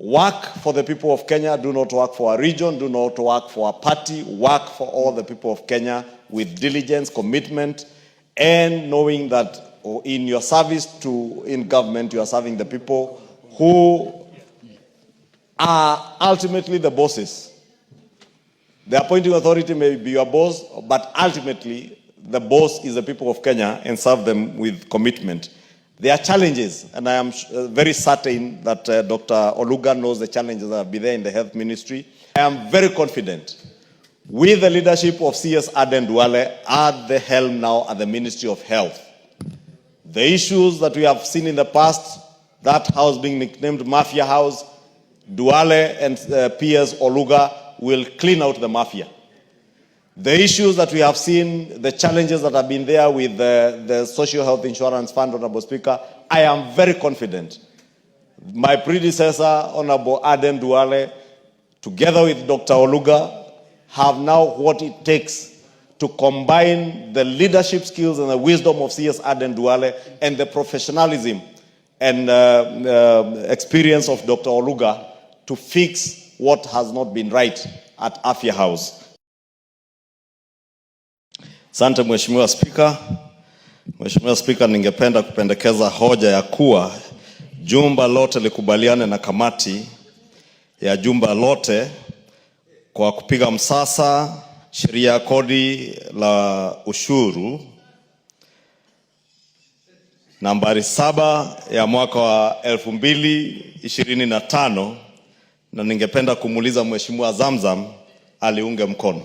Work for the people of Kenya. Do not work for a region. Do not work for a party. Work for all the people of Kenya with diligence, commitment, and knowing that in your service in government, you are serving the people who are ultimately the bosses. The appointing authority may be your boss, but ultimately the boss is the people of Kenya, and serve them with commitment. There are challenges, and I am very certain that Dr. Oluga knows the challenges that have been there in the health ministry. I am very confident with the leadership of CS Aden Duale at the helm now at the Ministry of Health. The issues that we have seen in the past, that house being nicknamed Mafia House, Duale and PS Oluga will clean out the mafia. The issues that we have seen, the challenges that have been there with the Social Health Insurance Fund, Honorable Speaker, I am very confident. My predecessor, Honorable Aden Duale, together with Dr. Oluga, have now what it takes to combine the leadership skills and the wisdom of CS Aden Duale and the professionalism and experience of Dr. Oluga to fix what has not been right at Afya House. Asante Mheshimiwa Spika. Mheshimiwa Spika, ningependa kupendekeza hoja ya kuwa jumba lote likubaliane na kamati ya jumba lote kwa kupiga msasa sheria ya kodi la ushuru nambari 7 ya mwaka wa 2025, na ningependa kumuuliza Mheshimiwa Zamzam aliunge mkono.